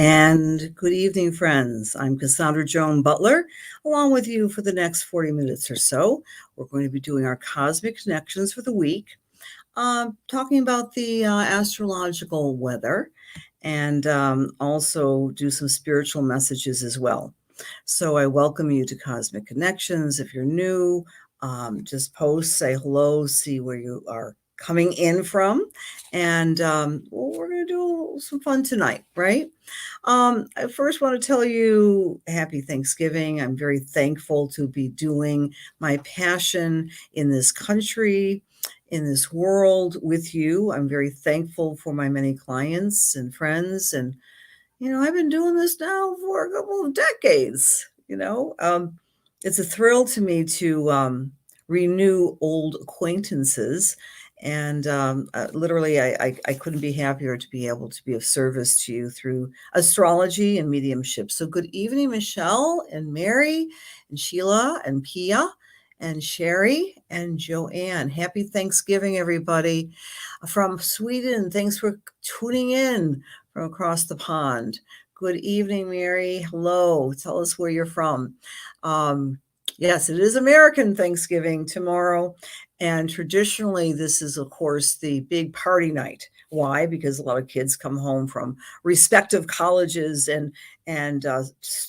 And good evening, friends. I'm Cassandra Joan Butler, along with you for the next 40 minutes or so. We're going to be doing our cosmic connections for the week, talking about the astrological weather, and also do some spiritual messages as well. So I welcome you to Cosmic Connections. If you're new, just post, say hello, see where you are coming in from. And we're going to do some fun tonight, right? I first want to tell you happy Thanksgiving. I'm very thankful to be doing my passion in this country, in this world with you. I'm very thankful for my many clients and friends. And, I've been doing this now for a couple of decades, It's a thrill to me to renew old acquaintances. And literally, I couldn't be happier to be able to be of service to you through astrology and mediumship. So good evening, Michelle and Mary and Sheila and Pia and Sherry and Joanne. Happy Thanksgiving, everybody. From Sweden, thanks for tuning in from across the pond. Good evening, Mary. Hello. Tell us where you're from. Yes, it is American Thanksgiving tomorrow. And traditionally, this is, of course, the big party night. Why? Because a lot of kids come home from respective colleges and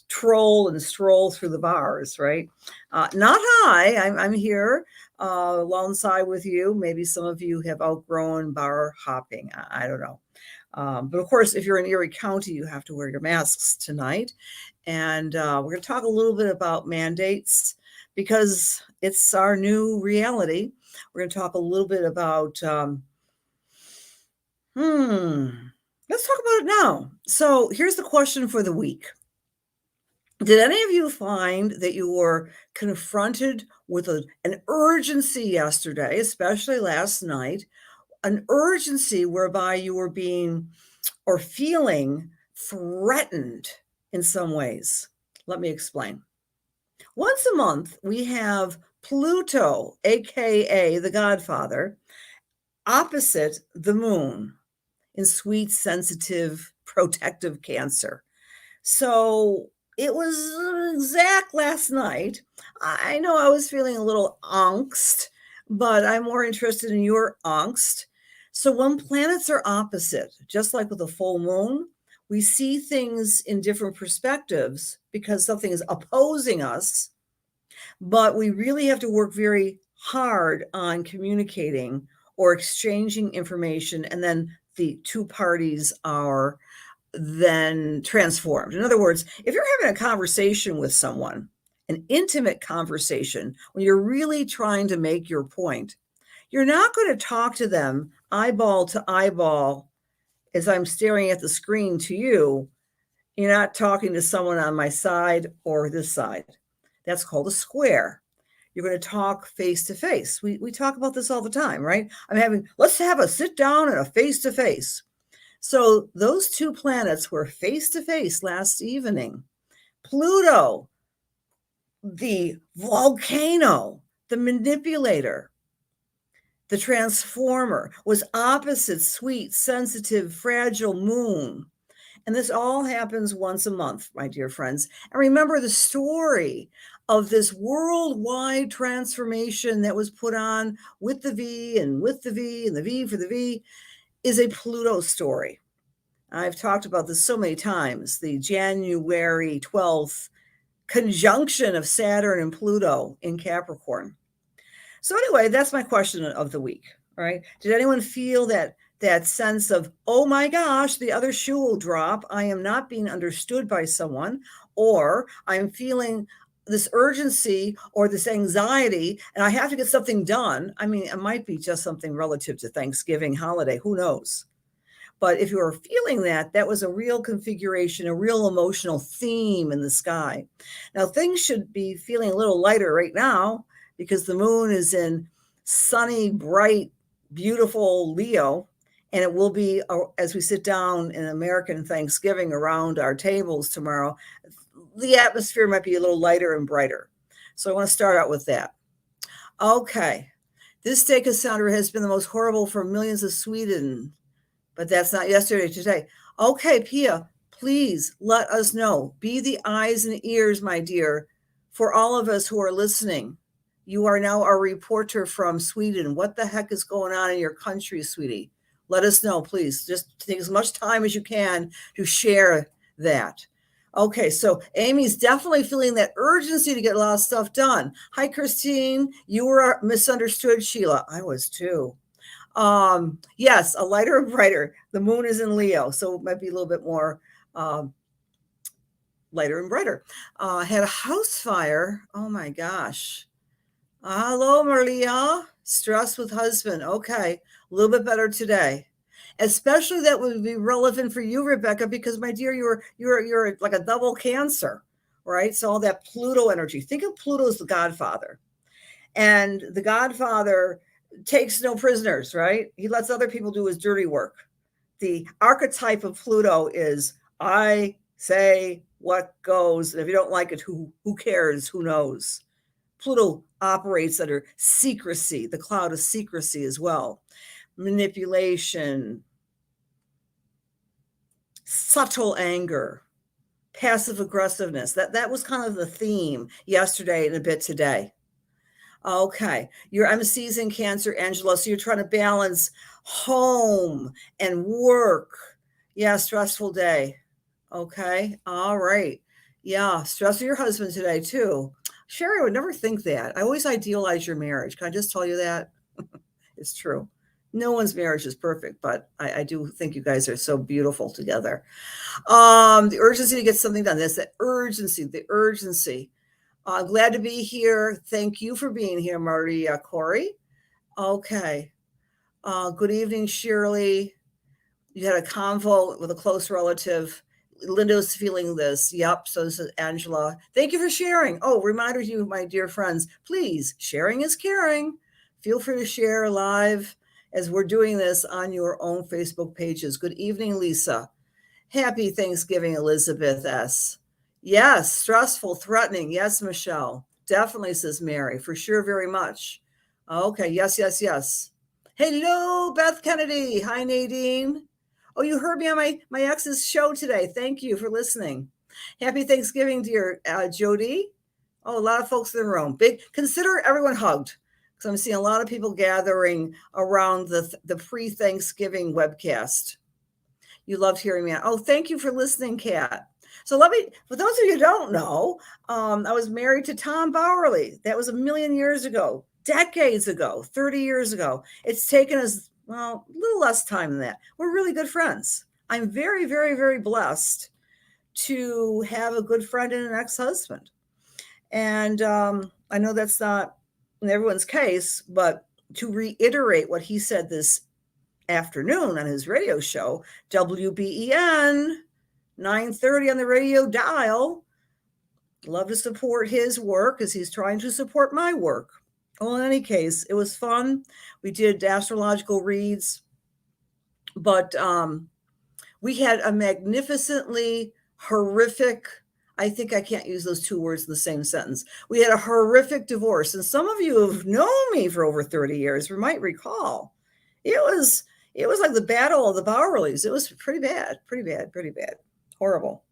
troll and stroll through the bars, right? Not I. I'm here alongside with you. Maybe some of you have outgrown bar hopping. I don't know. But of course, if you're in Erie County, you have to wear your masks tonight. And we're going to talk a little bit about mandates because it's our new reality. We're going to talk a little bit about, let's talk about it now. So here's the question for the week. Did any of you find that you were confronted with an urgency yesterday, especially last night, an urgency whereby you were being or feeling threatened in some ways? Let me explain. Once a month, we have Pluto, aka the Godfather, opposite the moon in sweet, sensitive, protective Cancer. So it was exact last night. I know I was feeling a little angst, but I'm more interested in your angst. So when planets are opposite, just like with a full moon, we see things in different perspectives because something is opposing us, but we really have to work very hard on communicating or exchanging information, and then the two parties are then transformed. In other words, if you're having a conversation with someone, an intimate conversation, when you're really trying to make your point, you're not going to talk to them eyeball to eyeball as I'm staring at the screen to you. You're not talking to someone on my side or this side. That's called a square. You're going to talk face to face. We talk about this all the time, right? Let's have a sit down and a face to face. So those two planets were face to face last evening. Pluto, the volcano, the manipulator, the transformer, was opposite sweet, sensitive, fragile moon. And this all happens once a month, my dear friends. And remember the story of this worldwide transformation that was put on with the V and with the V and the V for the V is a Pluto story. I've talked about this so many times, the January 12th conjunction of Saturn and Pluto in Capricorn. So anyway, that's my question of the week, all right? Did anyone feel that sense of, oh my gosh, the other shoe will drop, I am not being understood by someone, or I'm feeling this urgency or this anxiety and I have to get something done? I mean, it might be just something relative to Thanksgiving holiday, who knows? But if you were feeling that was a real configuration, a real emotional theme in the sky. Now, things should be feeling a little lighter right now because the moon is in sunny, bright, beautiful Leo. And it will be, as we sit down in American Thanksgiving around our tables tomorrow, the atmosphere might be a little lighter and brighter. So I want to start out with that. Okay. This day, Cassandra, has been the most horrible for millions of Sweden. But that's not yesterday, today. Okay, Pia, Please let us know. Be the eyes and ears, my dear, for all of us who are listening. You are now our reporter from Sweden. What the heck is going on in your country, sweetie? Let us know, please. Just take as much time as you can to share that. Okay, so Amy's definitely feeling that urgency to get a lot of stuff done. Hi, Christine. You were misunderstood, Sheila. I was too. Yes, a lighter and brighter. The moon is in Leo, so it might be a little bit more lighter and brighter. Had a house fire. Oh my gosh. Hello, Maria. Stress with husband. Okay, a little bit better today. Especially that would be relevant for you, Rebecca, because my dear, you're like a double Cancer, right? So all that Pluto energy. Think of Pluto as the Godfather, and the Godfather takes no prisoners, right? He lets other people do his dirty work. The archetype of Pluto is I say what goes, and if you don't like it, who cares? Who knows? Pluto operates under secrecy, the cloud of secrecy as well. Manipulation, subtle anger, passive aggressiveness. That was kind of the theme yesterday and a bit today. Okay, your MC's in Cancer, Angela. So you're trying to balance home and work. Yeah, stressful day. Okay, all right. Yeah, stress with your husband today too. Sherry, I would never think that. I always idealize your marriage. Can I just tell you that? It's true. No one's marriage is perfect, but I do think you guys are so beautiful together. The urgency to get something done. That's the urgency. Glad to be here. Thank you for being here, Maria Corey. Okay. Good evening, Shirley. You had a convo with a close relative. Linda's feeling this. Yep. So this is Angela. Thank you for sharing. Oh, reminder to you, my dear friends, please, sharing is caring. Feel free to share live as we're doing this on your own Facebook pages. Good evening, Lisa. Happy Thanksgiving, Elizabeth S. Yes, stressful, threatening. Yes, Michelle. Definitely, says Mary. For sure, very much. Okay, yes. Hello, Beth Kennedy. Hi, Nadine. Oh, you heard me on my ex's show today. Thank you for listening. Happy Thanksgiving, dear Jody. Oh, a lot of folks in the room. Consider everyone hugged, because I'm seeing a lot of people gathering around the pre-Thanksgiving webcast. You loved hearing me. Oh, thank you for listening, Kat. So for those of you who don't know, I was married to Tom Bowerly. That was a million years ago, decades ago, 30 years ago. It's taken us, well, a little less time than that. We're really good friends. I'm very, very, very blessed to have a good friend and an ex-husband. And I know that's not in everyone's case, but to reiterate what he said this afternoon on his radio show, WBEN, 9:30 on the radio dial. Love to support his work as he's trying to support my work. Well, in any case, it was fun. We did astrological reads, but we had a magnificently horrific, I think I can't use those two words in the same sentence. We had a horrific divorce. And some of you have known me for over 30 years, you might recall. It was like the battle of the Bowerleys. It was pretty bad. Horrible.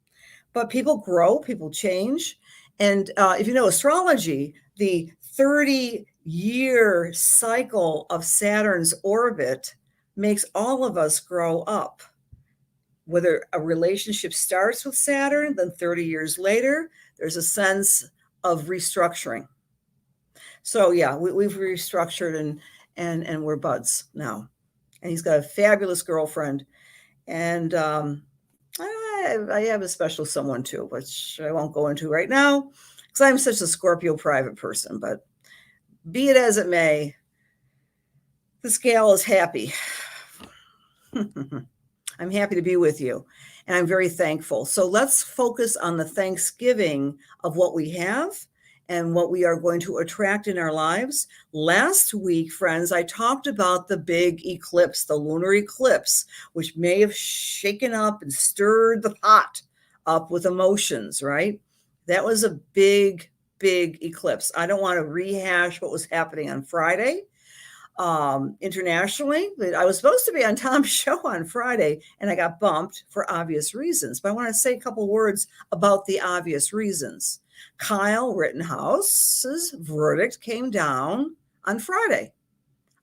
But people grow, people change. And if you know astrology, the 30-year cycle of Saturn's orbit makes all of us grow up. Whether a relationship starts with Saturn, then 30 years later, there's a sense of restructuring. So yeah, we've restructured and we're buds now. And he's got a fabulous girlfriend. And I have a special someone too, which I won't go into right now because I'm such a Scorpio private person. But be it as it may, the scale is happy. I'm happy to be with you, and I'm very thankful. So let's focus on the Thanksgiving of what we have and what we are going to attract in our lives. Last week, friends, I talked about the big eclipse, the lunar eclipse, which may have shaken up and stirred the pot up with emotions, right? That was a big eclipse. I don't want to rehash what was happening on Friday. Internationally. But I was supposed to be on Tom's show on Friday, and I got bumped for obvious reasons. But I want to say a couple words about the obvious reasons. Kyle Rittenhouse's verdict came down on Friday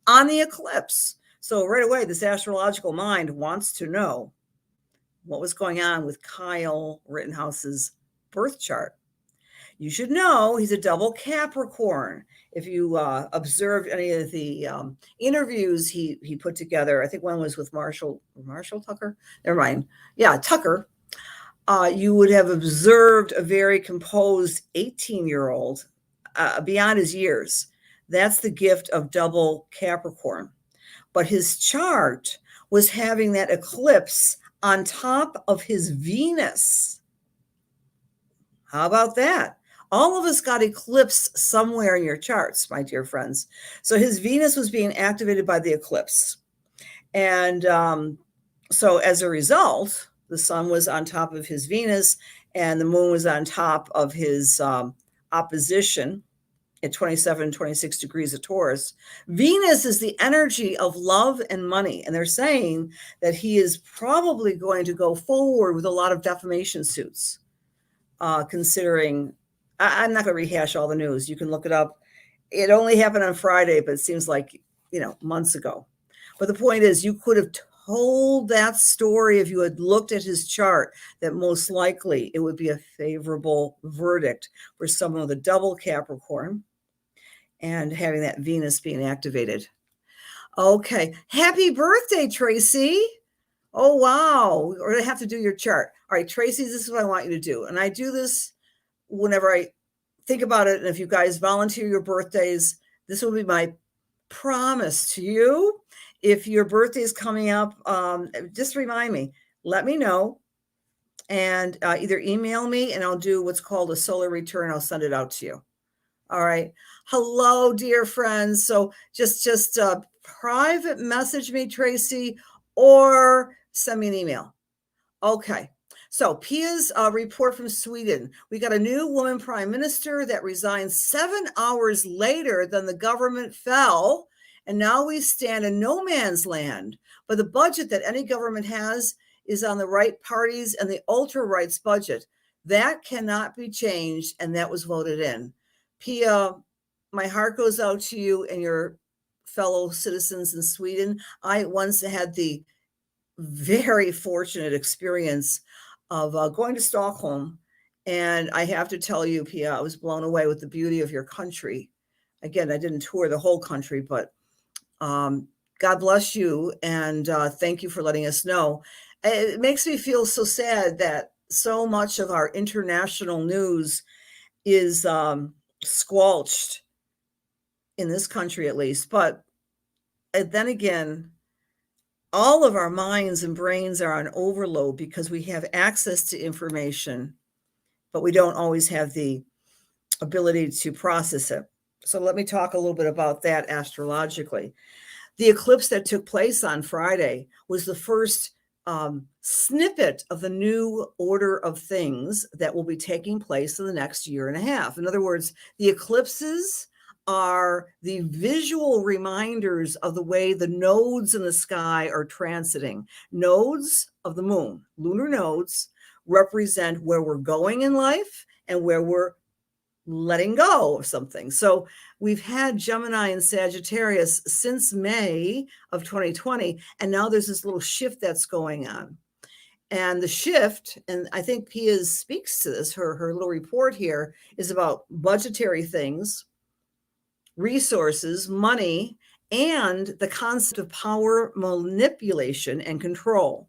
on the eclipse. So right away, this astrological mind wants to know what was going on with Kyle Rittenhouse's birth chart. You should know he's a double Capricorn. If you observed any of the interviews he put together, I think one was with Marshall Tucker. Never mind. Yeah, Tucker. You would have observed a very composed 18-year-old beyond his years. That's the gift of double Capricorn. But his chart was having that eclipse on top of his Venus. How about that? All of us got eclipse somewhere in your charts, my dear friends. So his Venus was being activated by the eclipse. And so as a result, the sun was on top of his Venus and the moon was on top of his opposition at 27, 26 degrees of Taurus. Venus is the energy of love and money. And they're saying that he is probably going to go forward with a lot of defamation suits, considering, I'm not going to rehash all the news. You can look it up. It only happened on Friday, but it seems like, months ago. But the point is, you could have told that story if you had looked at his chart, that most likely it would be a favorable verdict for someone with a double Capricorn and having that Venus being activated. Okay. Happy birthday, Tracy. Oh, wow. We're going to have to do your chart. All right, Tracy, this is what I want you to do. And I do this whenever I think about it. And if you guys volunteer your birthdays, this will be my promise to you. If your birthday is coming up, just remind me, let me know, and either email me and I'll do what's called a solar return. I'll send it out to you. All right. Hello, dear friends. So just private message me, Tracy, or send me an email. Okay. So Pia's report from Sweden. We got a new woman prime minister that resigned 7 hours later than the government fell. And now we stand in no man's land. But the budget that any government has is on the right parties and the ultra-right's budget. That cannot be changed, and that was voted in. Pia, my heart goes out to you and your fellow citizens in Sweden. I once had the very fortunate experience of going to Stockholm. And I have to tell you, Pia, I was blown away with the beauty of your country. Again, I didn't tour the whole country, but God bless you. And thank you for letting us know. It makes me feel so sad that so much of our international news is squelched in this country, at least. But then again, all of our minds and brains are on overload because we have access to information, but we don't always have the ability to process it. So let me talk a little bit about that astrologically. The eclipse that took place on Friday was the first snippet of the new order of things that will be taking place in the next year and a half. In other words, the eclipses are the visual reminders of the way the nodes in the sky are transiting. Nodes of the moon, lunar nodes, represent where we're going in life and where we're letting go of something. So we've had Gemini and Sagittarius since May of 2020, and now there's this little shift that's going on. And the shift, and I think Pia speaks to this, her little report here is about budgetary things, resources, money, and the concept of power manipulation and control.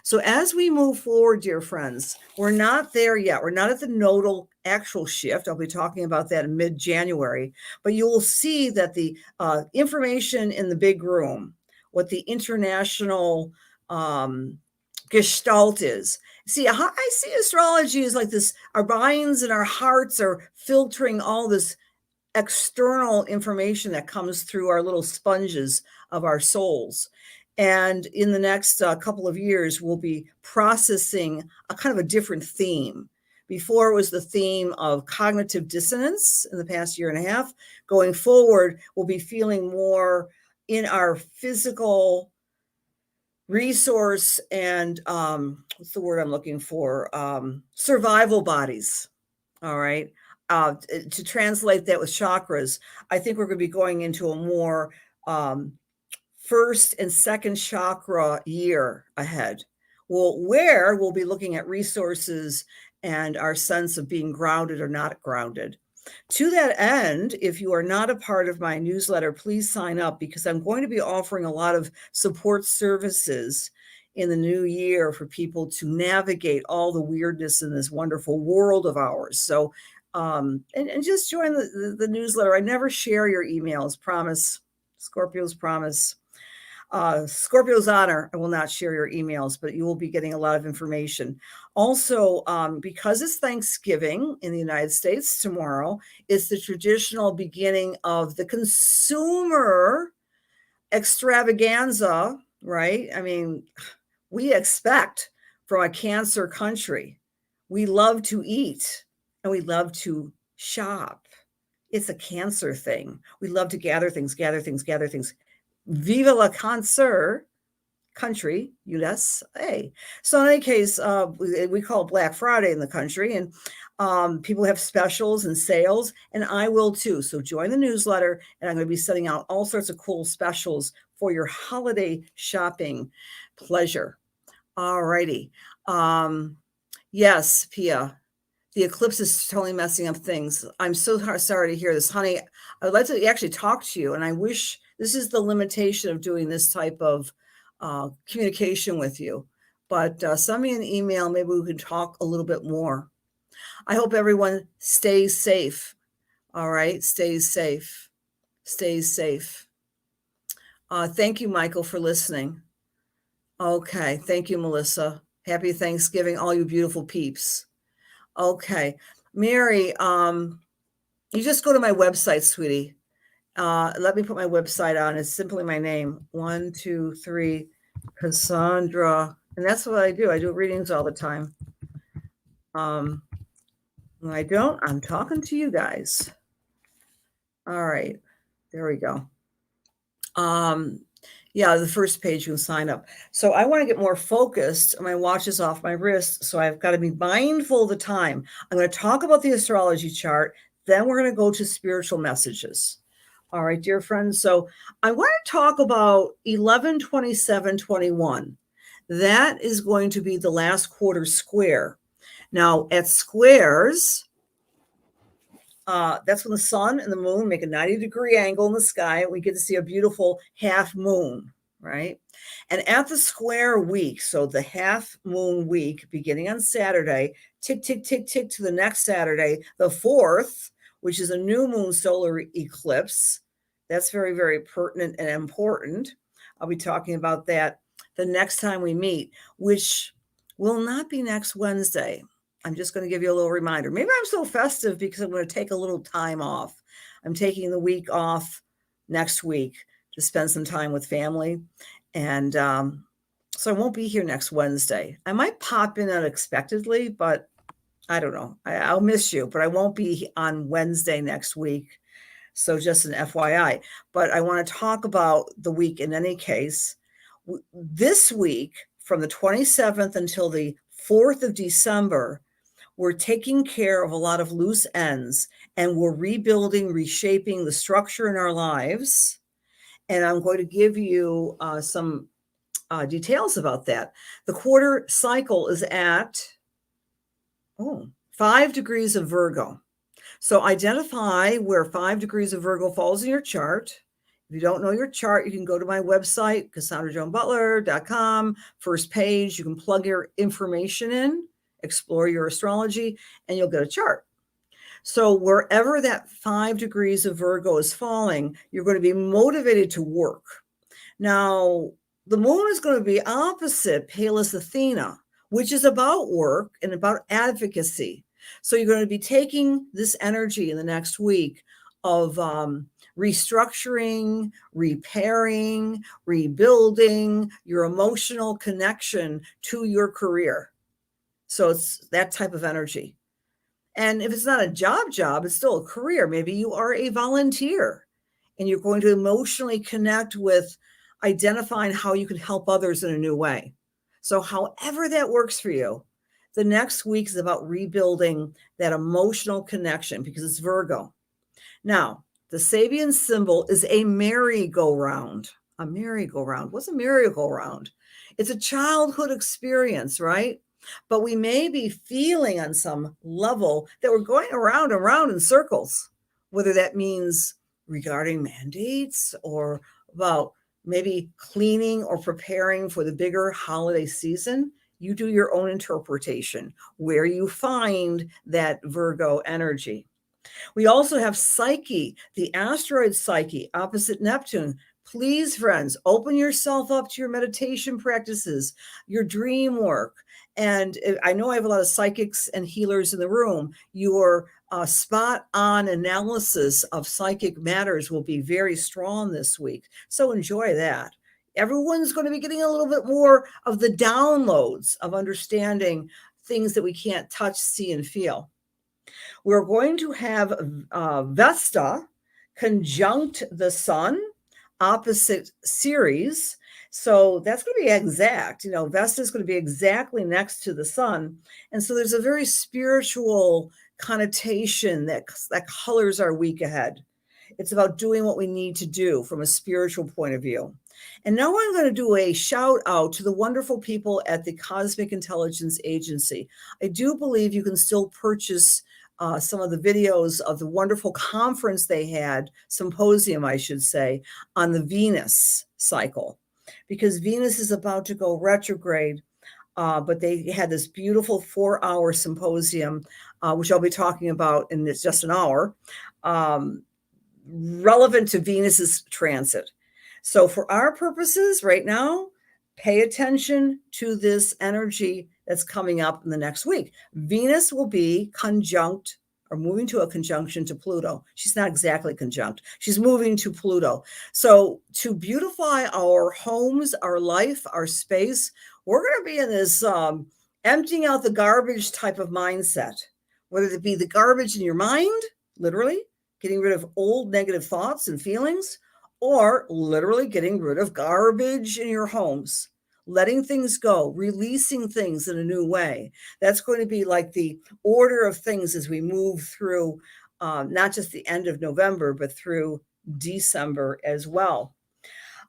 So as we move forward, dear friends, we're not there yet. We're not at the nodal actual shift. I'll be talking about that in mid-January, but you will see that the information in the big room, what the international gestalt is. See, I see astrology as like this, our minds and our hearts are filtering all this external information that comes through our little sponges of our souls. And in the next couple of years, we'll be processing a kind of a different theme. Before it was the theme of cognitive dissonance in the past year and a half. Going forward, we'll be feeling more in our physical resource and what's the word I'm looking for? Survival bodies. All right. To translate that with chakras, I think we're going to be going into a more first and second chakra year ahead. Well, where we'll be looking at resources and our sense of being grounded or not grounded. To that end, if you are not a part of my newsletter, please sign up, because I'm going to be offering a lot of support services in the new year for people to navigate all the weirdness in this wonderful world of ours. So, and just join the newsletter. I never share your emails, promise. Scorpios promise. Scorpio's honor, I will not share your emails, but you will be getting a lot of information. Also, because it's Thanksgiving in the United States tomorrow, it's the traditional beginning of the consumer extravaganza, right? I mean, we expect from a Cancer country, we love to eat and we love to shop. It's a Cancer thing. We love to gather things, gather things, gather things. Viva la Cancer country, USA. So in any case, we call it Black Friday in the country, and people have specials and sales, and I will too. So join the newsletter, and I'm going to be sending out all sorts of cool specials for your holiday shopping pleasure. All righty. Yes, Pia, the eclipse is totally messing up things. I'm so sorry to hear this, honey. I would like to actually talk to you, and I wish this is the limitation of doing this type of communication with you. But send me an email. Maybe we can talk a little bit more. I hope everyone stays safe. All right, stays safe. Stays safe. Thank you, Michael, for listening. Okay, thank you, Melissa. Happy Thanksgiving, all you beautiful peeps. Okay, Mary, you just go to my website, sweetie. Let me put my website on. It's simply my name. 1, 2, 3, Cassandra. And that's what I do. I do readings all the time. When I don't, I'm talking to you guys. All right. There we go. Yeah, the first page you can sign up. So I want to get more focused. My watch is off my wrist, so I've got to be mindful of the time. I'm going to talk about the astrology chart. Then we're going to go to spiritual messages. All right, dear friends. So I want to talk about 11/27/21. That is going to be the last quarter square. Now, at squares, that's when the sun and the moon make a 90-degree angle in the sky, and we get to see a beautiful half moon, right? And at the square week, so the half moon week beginning on Saturday, tick, tick, tick, tick to the next Saturday, the 4th, which is a new moon solar eclipse. That's very, very pertinent and important. I'll be talking about that the next time we meet, which will not be next Wednesday. I'm just going to give you a little reminder. Maybe I'm so festive because I'm going to take a little time off. I'm taking the week off next week to spend some time with family. And so I won't be here next Wednesday. I might pop in unexpectedly, but I don't know. I'll miss you, but I won't be on Wednesday next week. So just an FYI. But I want to talk about the week in any case. This week, from the 27th until the 4th of December, we're taking care of a lot of loose ends, and we're rebuilding, reshaping the structure in our lives. And I'm going to give you some details about that. The quarter cycle is at 5 degrees of Virgo. So identify where 5 degrees of Virgo falls in your chart. If you don't know your chart, you can go to my website, CassandraJoanButler.com. First page, you can plug your information in, explore your astrology, and you'll get a chart. So wherever that 5 degrees of Virgo is falling, you're going to be motivated to work. Now, the moon is going to be opposite Pallas Athena, which is about work and about advocacy. So you're going to be taking this energy in the next week of restructuring, repairing, rebuilding your emotional connection to your career. So it's that type of energy. And if it's not a job, it's still a career. Maybe you are a volunteer and you're going to emotionally connect with identifying how you can help others in a new way. So however that works for you, the next week is about rebuilding that emotional connection because it's Virgo. Now, the Sabian symbol is a merry-go-round. A merry-go-round. What's a merry-go-round? It's a childhood experience, right? But we may be feeling on some level that we're going around and around in circles, whether that means regarding mandates or about maybe cleaning or preparing for the bigger holiday season. You do your own interpretation where you find that Virgo energy. We also have Psyche, the asteroid Psyche, opposite Neptune. Please, friends, open yourself up to your meditation practices, your dream work. And I know I have a lot of psychics and healers in the room. Your spot on analysis of psychic matters will be very strong this week. So enjoy that. Everyone's going to be getting a little bit more of the downloads of understanding things that we can't touch, see, and feel. We're going to have Vesta conjunct the sun, opposite Ceres. So that's going to be exact. Vesta is going to be exactly next to the sun. And so there's a very spiritual connotation that colors our week ahead. It's about doing what we need to do from a spiritual point of view. And now I'm going to do a shout out to the wonderful people at the Cosmic Intelligence Agency. I do believe you can still purchase some of the videos of the wonderful conference they had, symposium, I should say, on the Venus cycle, because Venus is about to go retrograde. But they had this beautiful 4-hour symposium, which I'll be talking about in just an hour, relevant to Venus's transit. So for our purposes right now, pay attention to this energy that's coming up in the next week. Venus will be conjunct or moving to a conjunction to Pluto. She's not exactly conjunct. She's moving to Pluto. So to beautify our homes, our life, our space, we're going to be in this emptying out the garbage type of mindset, whether it be the garbage in your mind, literally getting rid of old negative thoughts and feelings, or literally getting rid of garbage in your homes, letting things go, releasing things in a new way. That's going to be like the order of things as we move through not just the end of November, but through December as well.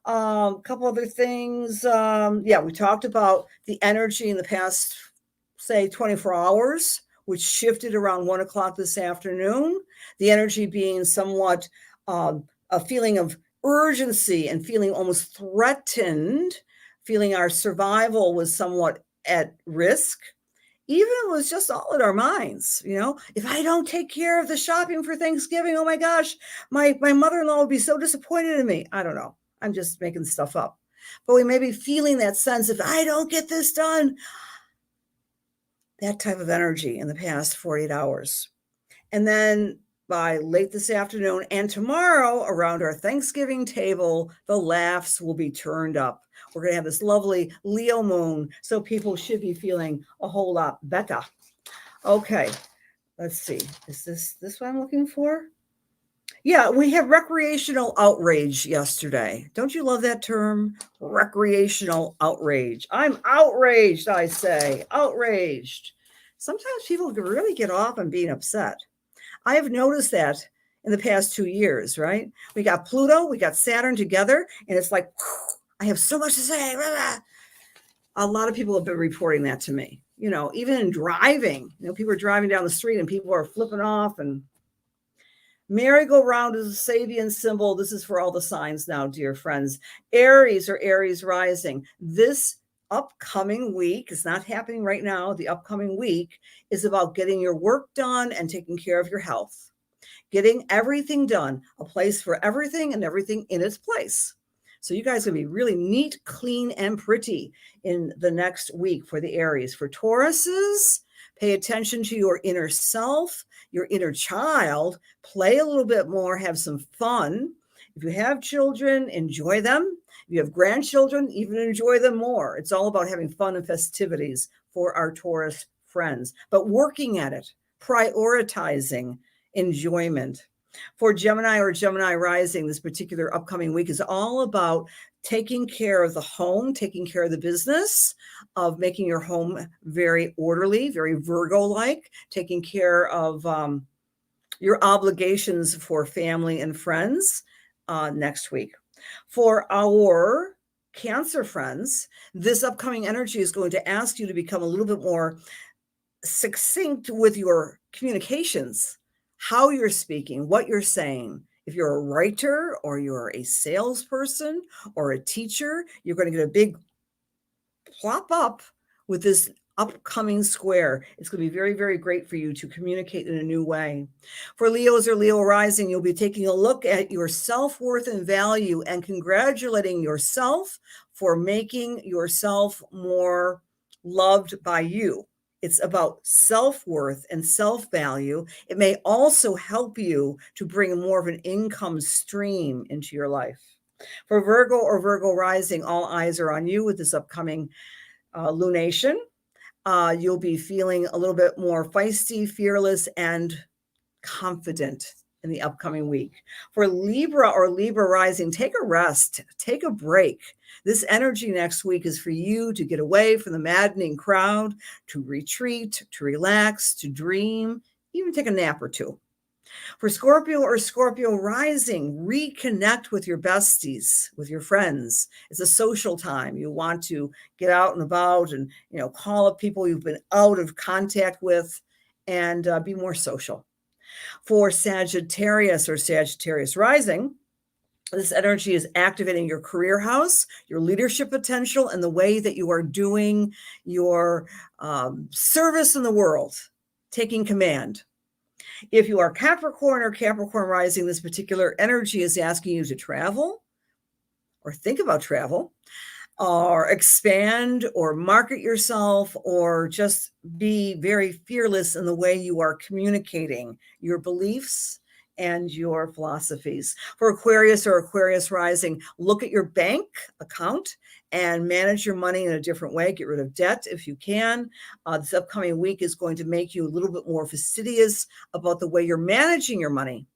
A couple other things. We talked about the energy in the past, say, 24 hours, which shifted around 1 o'clock this afternoon. The energy being somewhat a feeling of urgency and feeling almost threatened, feeling our survival was somewhat at risk. Even it was just all in our minds, if I don't take care of the shopping for Thanksgiving, oh my gosh, my mother-in-law would be so disappointed in me. I don't know. I'm just making stuff up. But we may be feeling that sense, if I don't get this done, that type of energy in the past 48 hours. And then by late this afternoon and tomorrow around our Thanksgiving table, the laughs will be turned up. We're going to have this lovely Leo moon, so people should be feeling a whole lot better. Okay, let's see. Is this what I'm looking for? Yeah, we have recreational outrage yesterday. Don't you love that term? Recreational outrage. I'm outraged, I say. Outraged. Sometimes people can really get off on being upset. I have noticed that in the past 2 years, right? We got Pluto, we got Saturn together, and it's like, I have so much to say. A lot of people have been reporting that to me. Even in driving, people are driving down the street and people are flipping off. And merry-go-round is a Sabian symbol. This is for all the signs now, dear friends. Aries or Aries rising. This upcoming week is not happening right now. The upcoming week is about getting your work done and taking care of your health, getting everything done, a place for everything and everything in its place. So you guys are going to be really neat, clean, and pretty in the next week for the Aries. For Tauruses, pay attention to your inner self, your inner child, play a little bit more, have some fun. If you have children, enjoy them. If you have grandchildren, even enjoy them more. It's all about having fun and festivities for our Taurus friends, but working at it, prioritizing enjoyment. For Gemini or Gemini rising, this particular upcoming week is all about taking care of the home, taking care of the business, of making your home very orderly, very Virgo-like, taking care of your obligations for family and friends next week. For our Cancer friends, this upcoming energy is going to ask you to become a little bit more succinct with your communications, how you're speaking, what you're saying. If you're a writer or you're a salesperson or a teacher, you're going to get a big plop up with this upcoming square. It's going to be very, very great for you to communicate in a new way. For Leos or Leo rising, you'll be taking a look at your self-worth and value and congratulating yourself for making yourself more loved by you. It's about self-worth and self-value. It may also help you to bring more of an income stream into your life. For Virgo or Virgo rising, all eyes are on you with this upcoming lunation. You'll be feeling a little bit more feisty, fearless, and confident in the upcoming week. For Libra or Libra rising, take a rest, take a break. This energy next week is for you to get away from the maddening crowd, to retreat, to relax, to dream, even take a nap or two. For Scorpio or Scorpio rising, reconnect with your besties, with your friends. It's a social time. You want to get out and about and, call up people you've been out of contact with and be more social. For Sagittarius or Sagittarius rising, this energy is activating your career house, your leadership potential, and the way that you are doing your service in the world, taking command. If you are Capricorn or Capricorn rising, this particular energy is asking you to travel or think about travel or expand or market yourself or just be very fearless in the way you are communicating your beliefs and your philosophies. For Aquarius or Aquarius rising, look at your bank account and manage your money in a different way. Get rid of debt if you can. This upcoming week is going to make you a little bit more fastidious about the way you're managing your money.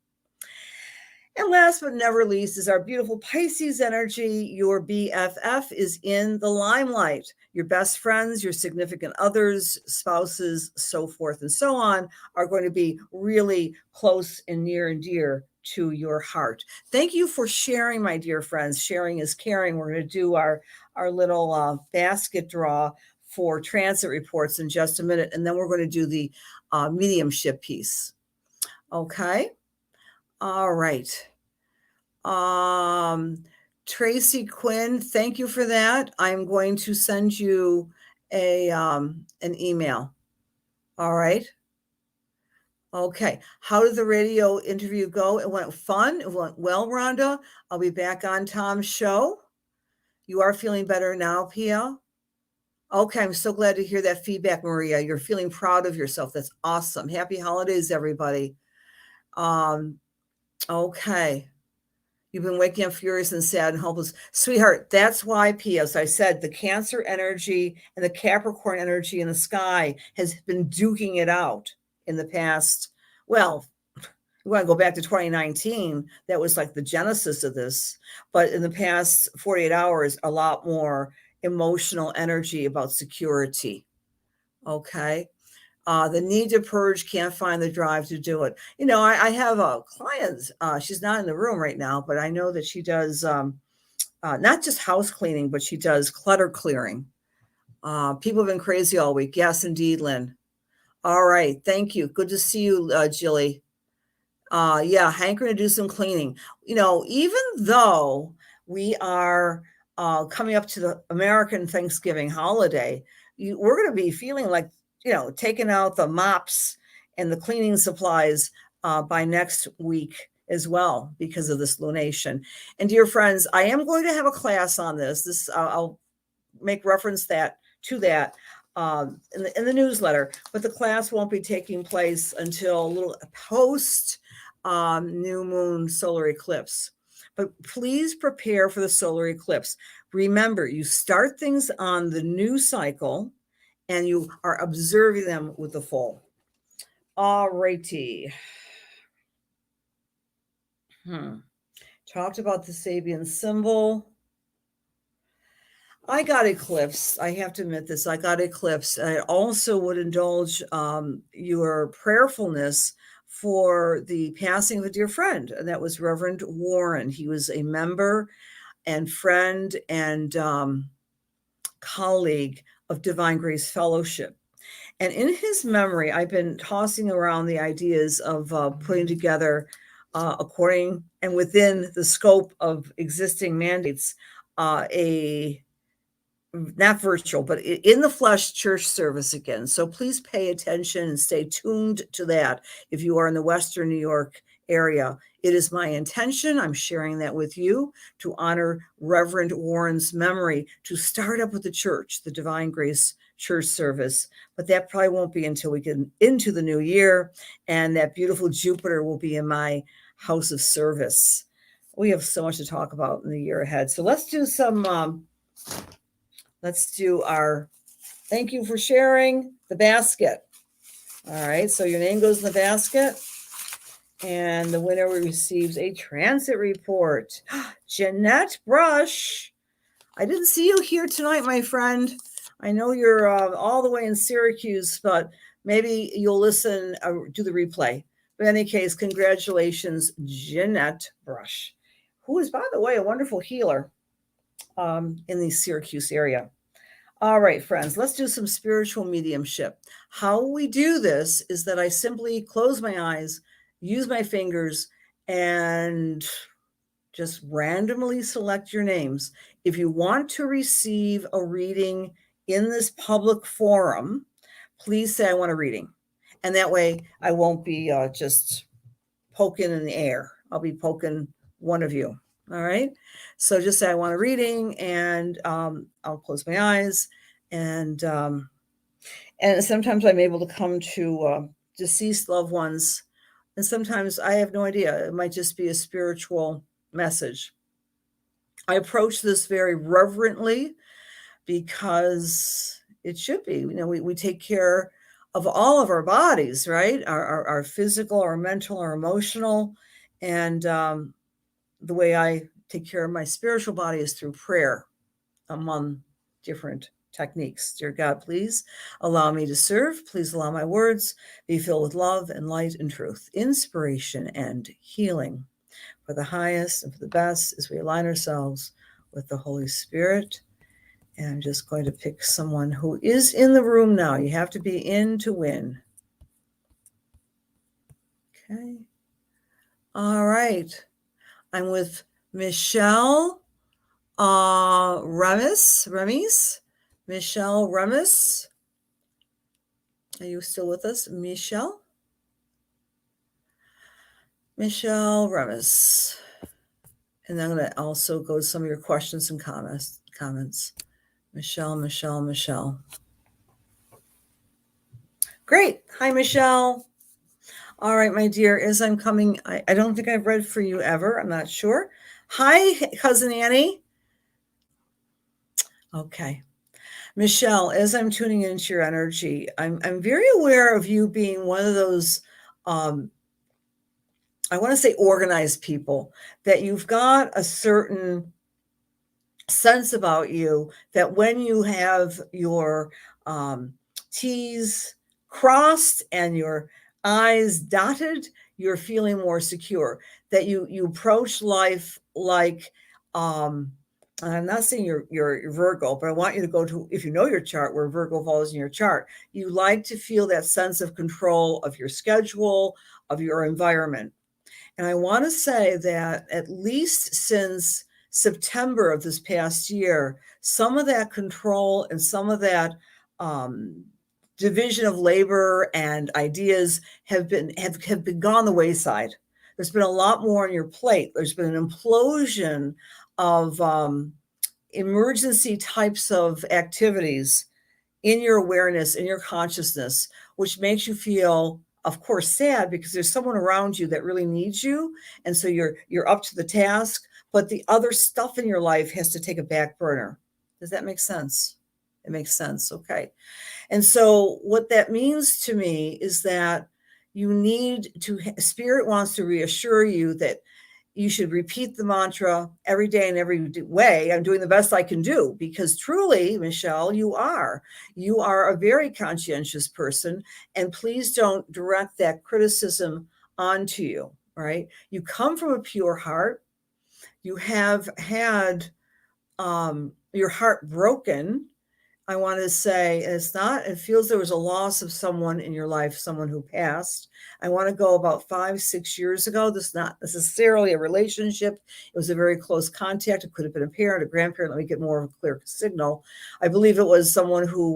And last but never least is our beautiful Pisces energy. Your BFF is in the limelight. Your best friends, your significant others, spouses, so forth and so on, are going to be really close and near and dear to your heart. Thank you for sharing, my dear friends. Sharing is caring. We're going to do our little basket draw for transit reports in just a minute, and then we're going to do the mediumship piece. Okay. All right. Tracy Quinn, thank you for that. I'm going to send you an email. All right. Okay. How did the radio interview go? It went fun. It went well, Rhonda. I'll be back on Tom's show. You are feeling better now, Pia? Okay. I'm so glad to hear that feedback, Maria. You're feeling proud of yourself. That's awesome. Happy holidays, everybody. Okay. You've been waking up furious and sad and hopeless. Sweetheart, that's why, P.S. I said the Cancer energy and the Capricorn energy in the sky has been duking it out in the past. Well, we want to go back to 2019. That was like the genesis of this. But in the past 48 hours, a lot more emotional energy about security. Okay. The need to purge, can't find the drive to do it. I have a client, she's not in the room right now, but I know that she does not just house cleaning, but she does clutter clearing. People have been crazy all week. Yes, indeed, Lynn. All right. Thank you. Good to see you, Jilly. Yeah, hankering to do some cleaning. Even though we are coming up to the American Thanksgiving holiday, we're going to be feeling like, taking out the mops and the cleaning supplies by next week as well because of this lunation. And dear friends, I am going to have a class on this. I'll make reference to that in the newsletter, but the class won't be taking place until a little post new moon solar eclipse. But please prepare for the solar eclipse. Remember, you start things on the new cycle and you are observing them with the full. All righty. Talked about the Sabian symbol. I got Eclipse. I have to admit this. I got Eclipse. I also would indulge your prayerfulness for the passing of a dear friend, and that was Reverend Warren. He was a member and friend and colleague of Divine Grace Fellowship. And in his memory, I've been tossing around the ideas of putting together, according and within the scope of existing mandates, a not virtual, but in the flesh church service again. So please pay attention and stay tuned to that. If you are in the Western New York area, it is my intention, I'm sharing that with you, to honor Reverend Warren's memory, to start up with the church, the Divine Grace Church service. But that probably won't be until we get into the new year, and that beautiful Jupiter will be in my house of service. We have so much to talk about in the year ahead. So let's do some let's do our thank you for sharing the basket. All right, so your name goes in the basket, and the winner receives a transit report. Jeanette Brush, I didn't see you here tonight, my friend. I know you're all the way in Syracuse, but maybe you'll listen to the replay. But in any case, congratulations, Jeanette Brush, who is, by the way, a wonderful healer in the Syracuse area. All right, friends, let's do some spiritual mediumship. How we do this is that I simply close my eyes, use my fingers, and just randomly select your names. If you want to receive a reading in this public forum, please say, I want a reading. And that way I won't be just poking in the air. I'll be poking one of you. All right. So just say, I want a reading, and I'll close my eyes. And sometimes I'm able to come to deceased loved ones. And sometimes I have no idea. It might just be a spiritual message. I approach this very reverently because it should be. You know, we take care of all of our bodies, right? Our physical, our mental, our emotional. And the way I take care of my spiritual body is through prayer, among different techniques. Dear God, please allow me to serve. Please allow my words be filled with love and light and truth, inspiration and healing for the highest and for the best as we align ourselves with the Holy Spirit. And I'm just going to pick someone who is in the room now. You have to be in to win. Okay. All right. I'm with Michelle Remis. Michelle Remis. Are you still with us, Michelle? Michelle Remis. And I'm going to also go to some of your questions and comments. Michelle. Great. Hi, Michelle. All right, my dear, as I'm coming, I don't think I've read for you ever. I'm not sure. Hi, Cousin Annie. Okay. Michelle, as I'm tuning into your energy, I'm very aware of you being one of those, I want to say organized people, that you've got a certain sense about you that when you have your T's crossed and your I's dotted, you're feeling more secure, that you approach life like, I'm not saying you're Virgo, but I want you to go to, if you know your chart, where Virgo falls in your chart, you like to feel that sense of control of your schedule, of your environment. And I want to say that at least since September of this past year, some of that control and some of that division of labor and ideas have been gone the wayside. There's been a lot more on your plate. There's been an implosion of emergency types of activities in your awareness, in your consciousness, which makes you feel, of course, sad because there's someone around you that really needs you. And so you're up to the task, but the other stuff in your life has to take a back burner. Does that make sense? It makes sense. Okay. And so what that means to me is that you need to, Spirit wants to reassure you that you should repeat the mantra every day in every way. I'm doing the best I can do, because truly, Michelle, you are a very conscientious person, and please don't direct that criticism onto you, right? You come from a pure heart. You have had your heart broken. I want to say it feels there was a loss of someone in your life, someone who passed. I want to go about 5-6 years ago. This is not necessarily a relationship. It was a very close contact. It could have been a parent, a grandparent. Let me get more of a clear signal. I believe it was someone who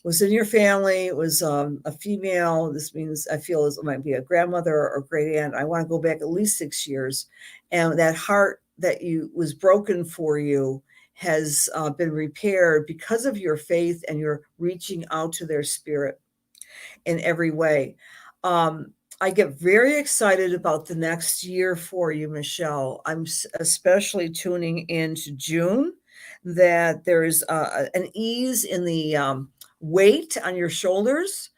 was in your family. It was a female. This means I feel it might be a grandmother or great aunt. I want to go back at least 6 years. And that heart that was broken for you has been repaired because of your faith and your reaching out to their spirit in every way. I get very excited about the next year for you, Michelle. I'm especially tuning into June, that there's an ease in the weight on your shoulders.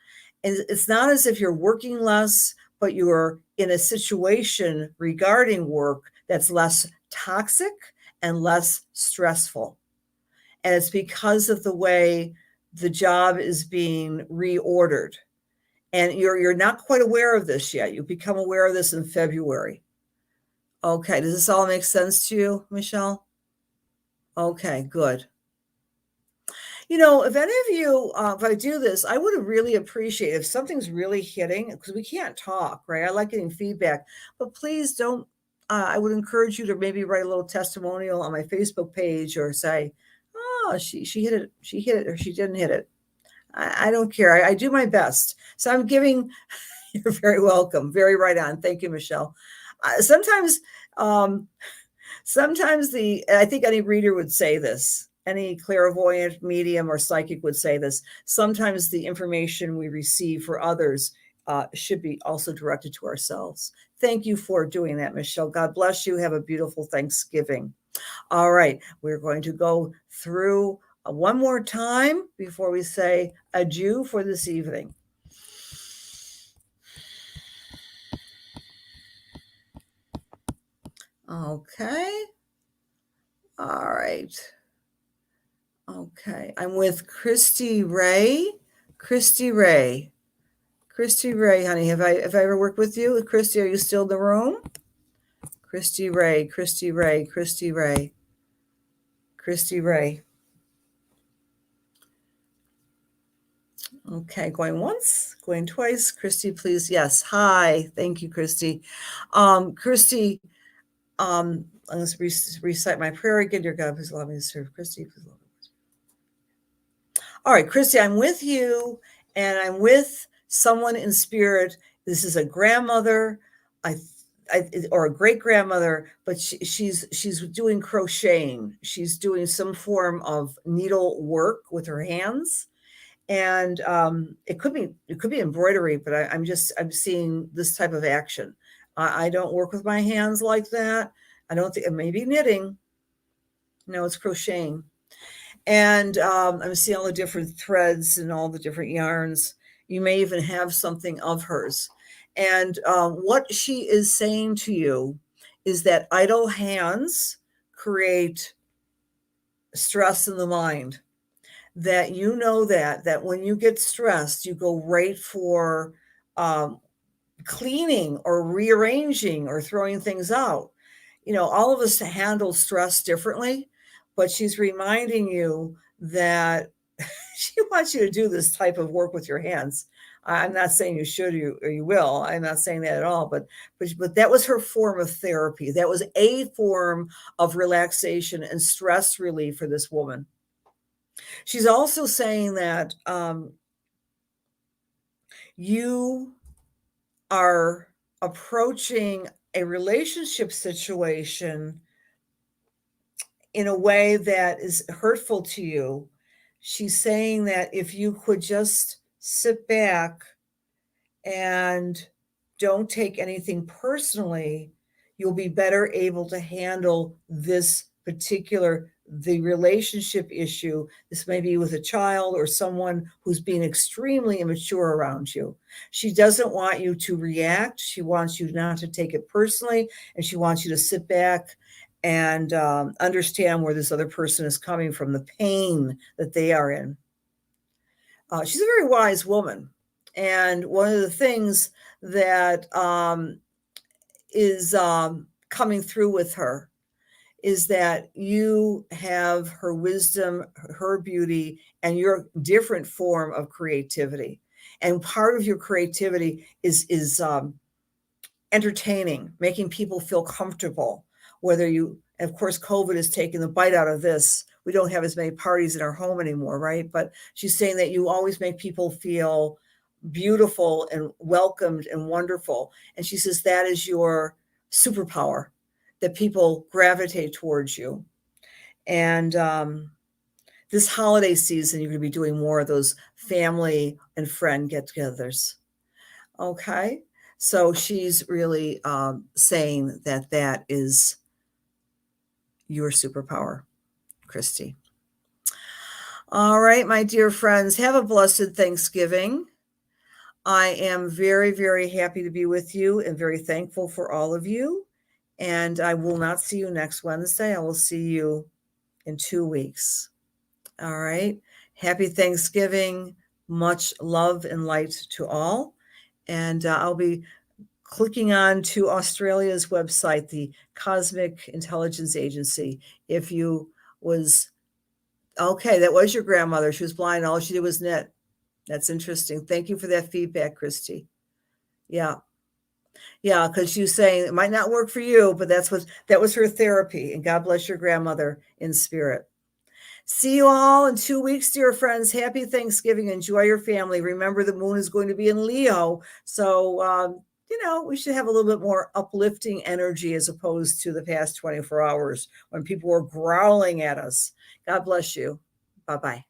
And it's not as if you're working less, but you're in a situation regarding work that's less toxic and less stressful. And it's because of the way the job is being reordered. And you're not quite aware of this yet. You become aware of this in February. Okay, does this all make sense to you, Michelle? Okay, good. If any of you, if I do this, I would really appreciate if something's really hitting, because we can't talk, right? I like getting feedback, but please don't. I would encourage you to maybe write a little testimonial on my Facebook page, or say, "Oh, she hit it. She hit it, or she didn't hit it." I don't care. I do my best. So I'm giving. You're very welcome. Very right on. Thank you, Michelle. Sometimes I think any reader would say this, any clairvoyant, medium, or psychic would say this. Sometimes the information we receive for others should be also directed to ourselves. Thank you for doing that, Michelle. God bless you. Have a beautiful Thanksgiving. All right, we're going to go through one more time before we say adieu for this evening. Okay. All right. Okay. I'm with Christy Ray. Christy Ray, honey, have I ever worked with you? Christy, are you still in the room? Christy Ray. Okay, going once, going twice. Christy, please. Yes. Hi. Thank you, Christy. Christy, let's recite my prayer again. Dear God, please allow me to serve Christy. Please allow me. All right, Christy, I'm with you, and I'm with someone in spirit. This is a grandmother, or a great grandmother, but she's doing crocheting. She's doing some form of needle work with her hands, and it could be embroidery, but I'm seeing this type of action. I don't work with my hands like that. I don't think. It may be knitting. No, it's crocheting. And I'm seeing all the different threads and all the different yarns. You may even have something of hers. And what she is saying to you is that idle hands create stress in the mind. That that when you get stressed, you go right for cleaning or rearranging or throwing things out. All of us handle stress differently, but she's reminding you that she wants you to do this type of work with your hands. I'm not saying you should or you will. I'm not saying that at all, but that was her form of therapy. That was a form of relaxation and stress relief for this woman. She's also saying that you are approaching a relationship situation in a way that is hurtful to you. She's saying that if you could just sit back and don't take anything personally, you'll be better able to handle this particular the relationship issue. This may be with a child or someone who's being extremely immature around you. She doesn't want you to react. She wants you not to take it personally, and she wants you to sit back and understand where this other person is coming from, the pain that they are in. She's a very wise woman. And one of the things that is coming through with her is that you have her wisdom, her beauty, and your different form of creativity. And part of your creativity is entertaining, making people feel comfortable. Whether you, of course, COVID has taken the bite out of this. We don't have as many parties in our home anymore, right? But she's saying that you always make people feel beautiful and welcomed and wonderful. And she says that is your superpower, that people gravitate towards you. And this holiday season, you're going to be doing more of those family and friend get-togethers. Okay. So she's really saying that that is your superpower, Christy. All right, my dear friends, have a blessed Thanksgiving. I am very, very happy to be with you and very thankful for all of you. And I will not see you next Wednesday. I will see you in 2 weeks. All right. Happy Thanksgiving. Much love and light to all. And I'll be clicking on to Australia's website, the Cosmic Intelligence Agency. If you was, okay, that was your grandmother. She was blind. All she did was knit. That's interesting. Thank you for that feedback, Christy. Yeah. Yeah, because she was saying it might not work for you, but that was her therapy. And God bless your grandmother in spirit. See you all in 2 weeks, dear friends. Happy Thanksgiving. Enjoy your family. Remember, the moon is going to be in Leo. So, we should have a little bit more uplifting energy as opposed to the past 24 hours when people were growling at us. God bless you. Bye-bye.